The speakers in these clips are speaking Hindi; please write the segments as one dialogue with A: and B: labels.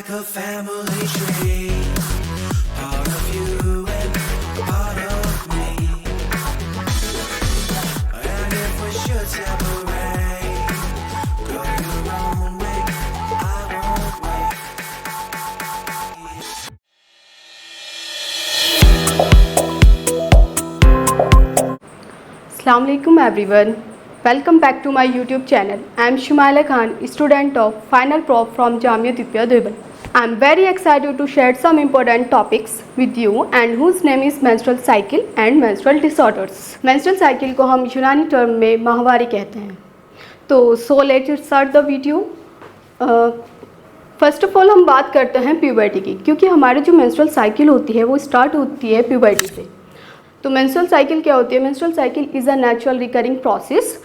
A: like a family tree, part of you and part of me. And if we should separate, go your own way, I won't wait.
B: Assalamu alaikum everyone. Welcome back to my YouTube channel. I am Shumaila Khan, student of Final Prop from Jamia Diphia Deoband. I am very excited to share some important topics with you and whose name is menstrual cycle and menstrual disorders. Menstrual cycle को हम यूनानी टर्म में माहवारी कहते हैं. तो let's start the video. First of all हम बात करते हैं प्यूबर्टी की, क्योंकि हमारी जो मेंस्ट्रुअल साइकिल होती है वो स्टार्ट होती है प्यूबर्टी से. तो मेंस्ट्रुअल साइकिल क्या होती है? Menstrual cycle is a natural recurring process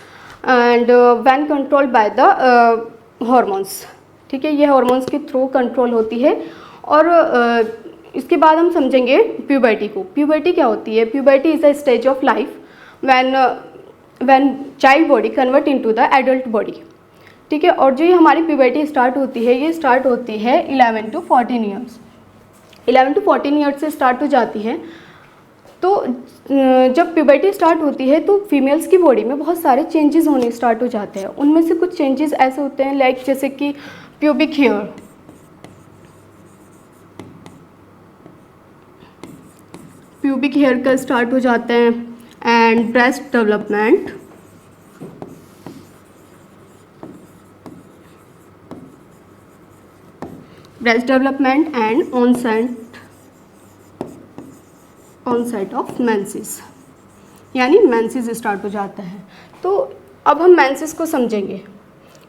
B: and when controlled by the hormones. ठीक है, ये हार्मोन्स के थ्रू कंट्रोल होती है. और इसके बाद हम समझेंगे प्यूबर्टी को. प्यूबर्टी क्या होती है? Puberty is a stage of life when child body convert into the adult body. ठीक है, और जो ये हमारी प्यूबर्टी स्टार्ट होती है, ये स्टार्ट होती है 11 to 14 ईयर्स. 11 to 14 ईयर्स से स्टार्ट हो जाती है. तो जब प्यूबर्टी स्टार्ट होती है तो फीमेल्स की बॉडी में बहुत सारे चेंजेस होने स्टार्ट हो जाते हैं. उनमें से कुछ चेंजेस ऐसे होते हैं लाइक जैसे कि प्यूबिक हेयर, का स्टार्ट हो जाते हैं and breast development, and onset of menses, यानी मेंसेस स्टार्ट हो जाता है. तो अब हम मेंसेस को समझेंगे.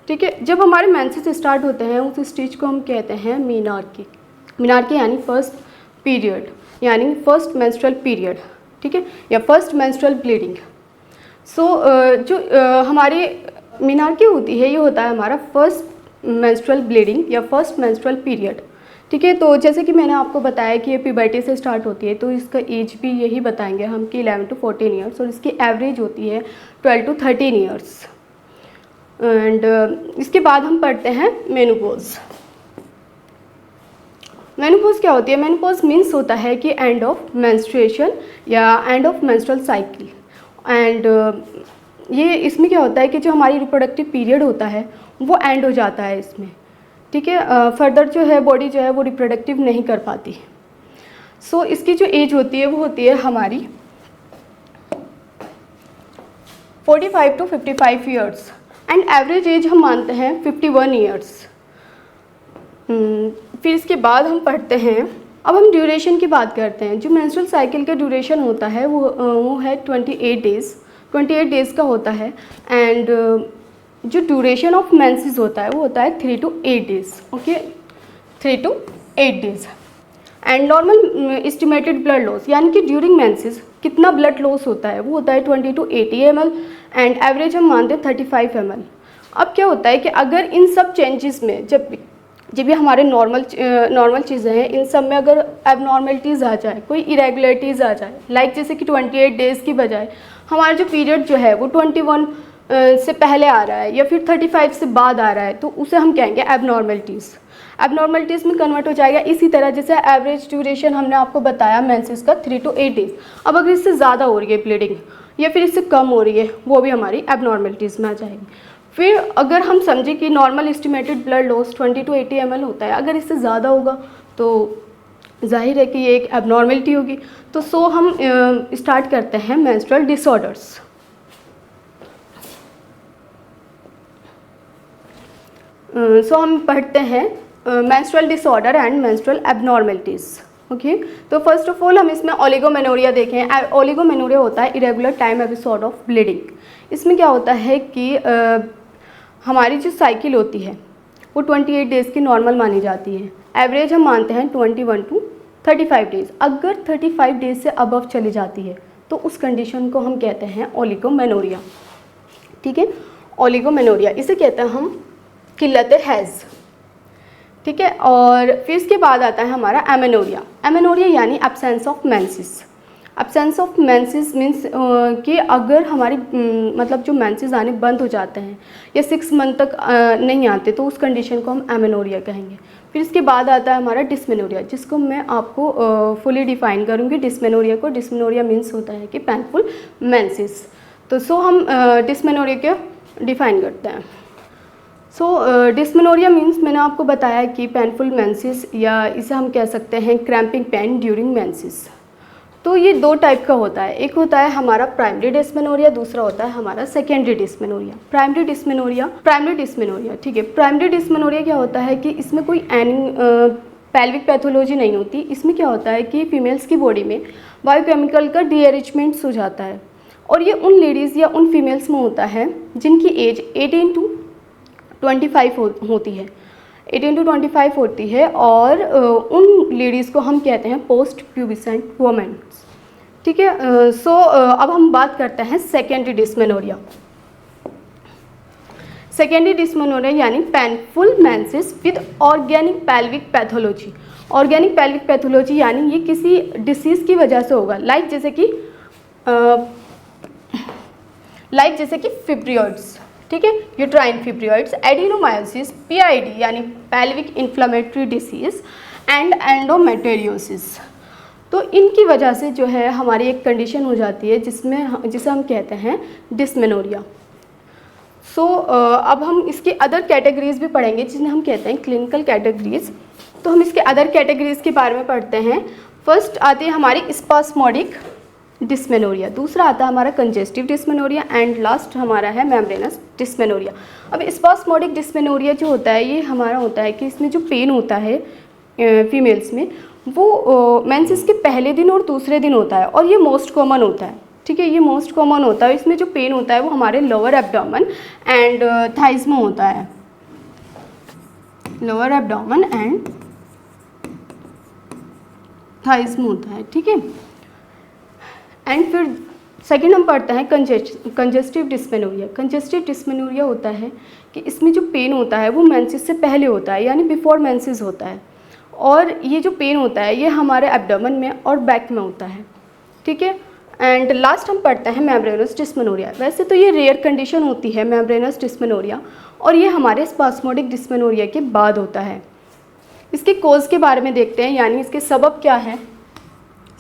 B: ठीक है, जब हमारे मेंसेस स्टार्ट होते हैं उस स्टेज को हम कहते हैं मीनार्की. मीनार्की यानी फर्स्ट पीरियड, यानी फर्स्ट मेंस्ट्रुअल पीरियड. ठीक है, या फर्स्ट मेंस्ट्रुअल ब्लीडिंग. जो हमारी मीनार्की होती है, ये होता है हमारा फर्स्ट मेंस्ट्रुअल ब्लीडिंग या फर्स्ट मेंस्ट्रुअल पीरियड. ठीक है, तो जैसे कि मैंने आपको बताया कि ये प्यूबर्टी से स्टार्ट होती है, तो इसका एज भी यही बताएंगे हम कि 11 to 14 ईयर्स, और इसकी एवरेज होती है 12 to 13 ईयर्स. एंड इसके बाद हम पढ़ते हैं मेनोपॉज. मेनोपॉज क्या होती है? मेनोपॉज मीन्स होता है कि एंड ऑफ मेंस्ट्रुएशन या end of menstrual cycle. And ये इसमें क्या होता है कि जो हमारी रिप्रोडक्टिव पीरियड होता है वो एंड हो जाता है इसमें. ठीक है, फर्दर जो है बॉडी जो है वो रिप्रोडक्टिव नहीं कर पाती. इसकी जो एज होती है वो होती है हमारी 45 to 55 years and average age हम मानते हैं 51 ईयर्स. फिर इसके बाद हम पढ़ते हैं, अब हम ड्यूरेशन की बात करते हैं. जो मेंस्ट्रुअल साइकिल का ड्यूरेशन होता है वो है 28 डेज़ का होता है. एंड जो ड्यूरेशन ऑफ मेंसेस होता है वो होता है 3 to 8 days. Okay, 3 to 8 days. And normal estimated blood loss, यानी कि ड्यूरिंग मेंसेस कितना ब्लड लॉस होता है वो होता है 20 to 80 ml एंड एवरेज हम मानते हैं 35 ml. अब क्या होता है कि अगर इन सब चेंजेस में जब भी हमारे नॉर्मल चीज़ें हैं, इन सब में अगर एबनॉर्मलिटीज़ आ जाए, कोई इरेगुलरिटीज़ आ जाए, लाइक जैसे कि 28 डेज़ की बजाय हमारा जो पीरियड जो है वो 21 से पहले आ रहा है या फिर 35 से बाद आ रहा है, तो उसे हम कहेंगे एबनॉर्मलिटीज़ में कन्वर्ट हो जाएगा. इसी तरह जैसे एवरेज ड्यूरेशन हमने आपको बताया मेंसेस का 3 to 8 डेज़. अब अगर इससे ज़्यादा हो रही है ब्लीडिंग या फिर इससे कम हो रही है, वो भी हमारी एबनॉर्मलिटीज़ में आ जाएगी. फिर अगर हम समझें कि normal estimated blood loss 20 to 80 ml होता है, अगर इससे ज़्यादा होगा तो जाहिर है कि ये एक एबनॉर्मलिटी होगी. तो हम स्टार्ट करते हैं मेंस्ट्रुअल डिसऑर्डर्स. हम पढ़ते हैं menstrual disorder and menstrual abnormalities. Okay, तो फर्स्ट ऑफ ऑल हम इसमें ओलिगोमेनोरिया देखें. ओलिगोमेनोरिया होता है irregular time episode of bleeding. इसमें क्या होता है कि हमारी जो साइकिल होती है वो 28 डेज़ की नॉर्मल मानी जाती है. एवरेज हम मानते हैं 21 to 35 डेज़. अगर 35 डेज़ से अबव चली जाती है तो उस कंडीशन को हम कहते हैं ओलिगोमेनोरिया. ठीक है, ओलिगोमेनोरिया इसे कहते हैं हम किल्लत हैज़. ठीक है, और फिर इसके बाद आता है हमारा एमेनोरिया. एमेनोरिया यानी absence of menses. Absence of menses means कि अगर हमारी मतलब जो मेंसेस आने बंद हो जाते हैं या 6 मंथ तक नहीं आते तो उस कंडीशन को हम एमेनोरिया कहेंगे। फिर इसके बाद आता है हमारा डिस्मेनोरिया, जिसको मैं आपको फुली डिफाइन करूँगी डिस्मेनोरिया को। डिस्मेनोरिया मीन्स होता है कि पेनफुल मेंसेस। तो हम डिस्मेनोरिया को डिफाइन करते हैं। डिस्मेनोरिया मीन्स मैंने आपको बताया कि पेनफुल मेंसेस, या इसे हम कह सकते हैं क्रैम्पिंग पेन ड्यूरिंग मेंसेस। तो ये 2 टाइप का होता है, एक होता है हमारा प्राइमरी डिस्मेनोरिया, दूसरा होता है हमारा सेकेंडरी डिस्मेनोरिया। प्राइमरी डिस्मेनोरिया ठीक है। प्राइमरी डिस्मेनोरिया क्या होता है कि इसमें कोई पेल्विक पैथोलॉजी नहीं होती। इसमें क्या होता है कि फीमेल्स की बॉडी में बायोकेमिकल का डीएरिचमेंट्स हो जाता है, और ये उन लेडीज़ या उन फीमेल्स में होता है जिनकी एज 18 to 25 होती है, 18 to 25 होती है, और उन लेडीज़ को हम कहते हैं पोस्ट प्यूबिसेंट वुमेन्स। ठीक है। अब हम बात करते हैं सेकेंडरी डिस्मेनोरिया। सेकेंडरी डिस्मेनोरिया यानी painful menses with organic pelvic pathology. Organic pelvic pathology यानी ये किसी डिसीज़ की वजह से होगा, लाइक जैसे कि फिब्रियोइड्स, ठीक है, यूट्राइन फिब्रियोइड्स, एडिनोमायोसिस, पीआईडी यानी pelvic inflammatory disease, and endometriosis. तो इनकी वजह से जो है हमारी एक कंडीशन हो जाती है जिसे हम कहते हैं डिस्मेनोरिया। अब हम इसकी अदर कैटेगरीज भी पढ़ेंगे जिन्हें हम कहते हैं क्लिनिकल कैटेगरीज। तो हम इसके अदर कैटेगरीज के बारे में पढ़ते हैं। फर्स्ट आती है हमारी स्पास्मोडिक डिस्मेनोरिया, दूसरा आता है हमारा कंजेस्टिव डिस्मेनोरिया, एंड लास्ट हमारा है मेम्ब्रेनस डिस्मेनोरिया। अब स्पास्मोडिक डिस्मेनोरिया जो होता है ये हमारा होता है कि इसमें जो पेन होता है फीमेल्स में वो मेंसेस के पहले दिन और दूसरे दिन होता है, और ये मोस्ट कॉमन होता है। ठीक है, ये मोस्ट कॉमन होता है। इसमें जो पेन होता है वो हमारे लोअर एब्डोमेन एंड थाइज में होता है, लोअर एब्डोमेन एंड थाइज में होता है। ठीक है। एंड फिर सेकेंड हम पढ़ते हैं कंजेस्टिव डिस्मेनोरिया। कंजेस्टिव डिस्मेनोरिया होता है कि इसमें जो पेन होता है वो मेंसेस से पहले होता है, यानी बिफोर मेंसेस होता है, और ये जो पेन होता है ये हमारे एब्डोमेन में और बैक में होता है। ठीक है। एंड लास्ट हम पढ़ते हैं मेम्ब्रेनस डिस्मेनोरिया। वैसे तो ये रेयर कंडीशन होती है मेम्ब्रेनस डिस्मेनोरिया, और ये हमारे स्पास्मोडिक डिस्मेनोरिया के बाद होता है। इसके कोज के बारे में देखते हैं, यानी इसके सबब क्या है।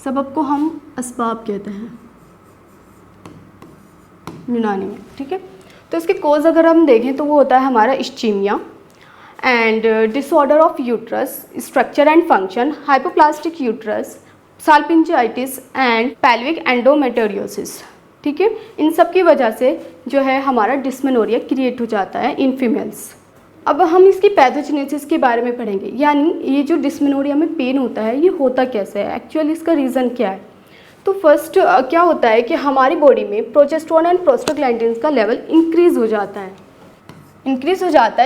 B: सबब को हम असबाब कहते हैं यूनानी में। ठीक है। तो इसके कोज अगर हम देखें तो वो होता है हमारा ischemia and disorder of uterus, structure and function, hypoplastic uterus, salpingitis and pelvic endometriosis. ठीक है। इन सब की वजह से जो है हमारा डिस्मेनोरिया क्रिएट हो जाता है इन फीमेल्स। अब हम इसकी पैथोजेनेसिस के बारे में पढ़ेंगे, यानी ये जो डिस्मेनोरिया में पेन होता है ये होता कैसे है, एक्चुअली इसका रीज़न क्या है। तो फर्स्ट क्या होता है कि हमारी बॉडी में प्रोजेस्टेरोन एंड प्रोस्टाग्लैंडिन्स का लेवल इंक्रीज़ हो जाता है,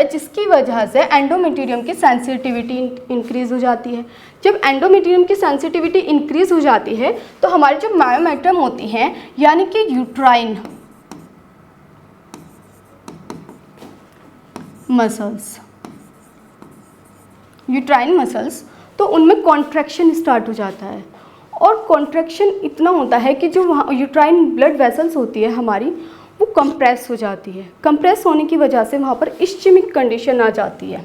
B: जिसकी वजह से एंडोमेट्रियम की सेंसिटिविटी इंक्रीज़ हो जाती है। जब एंडोमेट्रियम की सेंसिटिविटी इंक्रीज़ हो जाती है तो हमारी जो मायोमेट्रियम होती हैं, यानी कि यूट्राइन मसल्स, तो उनमें कॉन्ट्रैक्शन स्टार्ट हो जाता है, और कॉन्ट्रैक्शन इतना होता है कि जो वहाँ यूट्राइन ब्लड वेसल्स होती है हमारी वो कंप्रेस हो जाती है। कंप्रेस होने की वजह से वहाँ पर इश्चेमिक कंडीशन आ जाती है।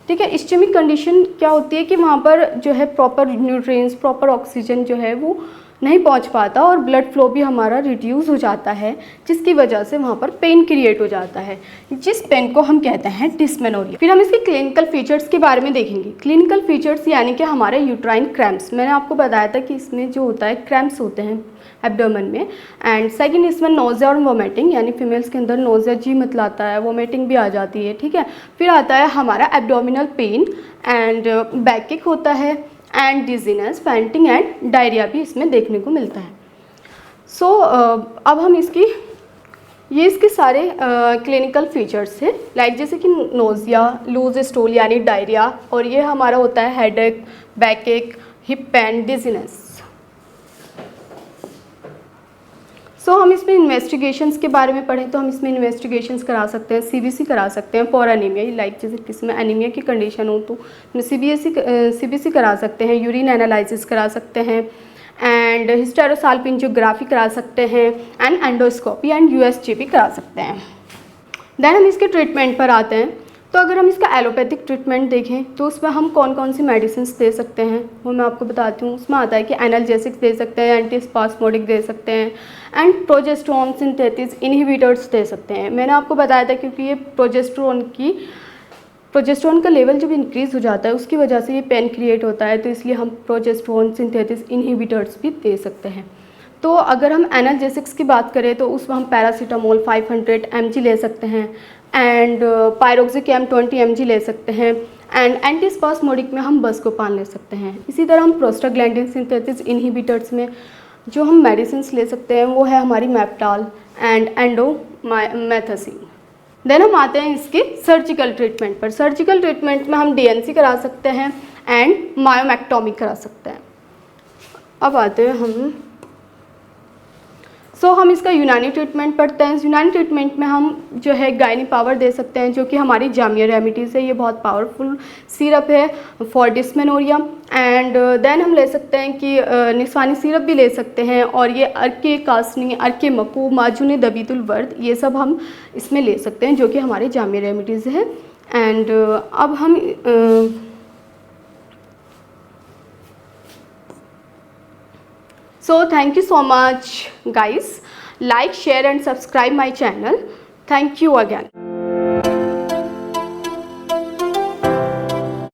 B: ठीक है। इश्चेमिक कंडीशन क्या होती है कि वहाँ पर जो है प्रॉपर न्यूट्रिएंट्स, प्रॉपर ऑक्सीजन जो है वो नहीं पहुंच पाता, और ब्लड फ्लो भी हमारा रिड्यूस हो जाता है, जिसकी वजह से वहाँ पर पेन क्रिएट हो जाता है, जिस पेन को हम कहते हैं डिस्मेनोरिया। फिर हम इसके क्लिनिकल फीचर्स के बारे में देखेंगे। क्लिनिकल फीचर्स यानी कि हमारे यूट्राइन क्रैम्प्स, मैंने आपको बताया था कि इसमें जो होता है क्रैम्प्स होते हैं एब्डोमेन में। एंड सेकेंड इसमें नोज़िया और वोमिटिंग, यानी फीमेल्स के अंदर नोज़िया जी मतलाता है, वोमिटिंग भी आ जाती है। ठीक है। फिर आता है हमारा एब्डोमिनल पेन एंड बैकिक होता है, and dizziness, fainting and diarrhoea भी इसमें देखने को मिलता है। अब हम इसके सारे क्लिनिकल फीचर्स हैं, लाइक जैसे कि नोज़िया, लूज स्टूल यानी डायरिया, और ये हमारा होता है headache, backache, hip pain, dizziness. हम इसमें इन्वेस्टिगेशंस के बारे में पढ़ें तो हम इसमें इन्वेस्टिगेशंस करा सकते हैं, सीबीसी करा सकते हैं फॉर एनीमिया, लाइक जैसे इसमें एनीमिया की कंडीशन हो तो सीबीसी करा सकते हैं, यूरिन एनालिसिस करा सकते हैं, एंड हिस्टेरोसाल्पिंजियोग्राफी करा सकते हैं एंड एंडोस्कोपी एंड यूएसजी भी करा सकते हैं। देन हम इसके ट्रीटमेंट पर आते हैं। तो अगर हम इसका एलोपैथिक ट्रीटमेंट देखें तो उसमें हम कौन कौन सी मेडिसिन दे सकते हैं वो मैं आपको बताती हूँ। उसमें आता है कि एनाल्जेसिक्स दे सकते हैं, एंटीस्पास्मोडिक दे सकते हैं एंड प्रोजेस्टेरोन सिंथेसिस इनहिबिटर्स दे सकते हैं। मैंने आपको बताया था क्योंकि ये प्रोजेस्टेरोन का लेवल जब इंक्रीज़ हो जाता है उसकी वजह से ये पेन क्रिएट होता है, तो इसलिए हम प्रोजेस्टेरोन सिंथेसिस इनहिबिटर्स भी दे सकते हैं। तो अगर हम एनाल्जेसिक्स की बात करें तो उसमें हम पैरासीटामोल 500 mg ले सकते हैं एंड पायरोक्सिकैम 20 mg ले सकते हैं एंड एंटीस्पास्मोडिक में हम बस्कोपान ले सकते हैं। इसी तरह हम प्रोस्टाग्लैंडिन सिंथेसिस इनहिबिटर्स में जो हम मेडिसिन ले सकते हैं वो है हमारी मैप्टाल एंड एंडोमेथासिन। देन हम आते हैं इसके सर्जिकल ट्रीटमेंट पर। सर्जिकल ट्रीटमेंट में हम डीएनसी करा सकते हैं एंड मायोमेक्टोमी करा सकते हैं। अब आते हैं हम इसका यूनानी ट्रीटमेंट पढ़ते हैं। यूनानी ट्रीटमेंट में हम जो है गायनी पावर दे सकते हैं जो कि हमारी जामिया रेमेडीज़ है। ये बहुत पावरफुल सिरप है फॉर डिस्मेनोरिया एंड देन हम ले सकते हैं कि निस्वानी सिरप भी ले सकते हैं और ये अर्के कासनी, अर्के मकू, माजून दबीतुल वर्द ये सब हम इसमें ले सकते हैं जो कि हमारी जामिया रेमेडीज़ है। एंड अब हम So thank you so much guys. Like, share and subscribe my channel. Thank you again.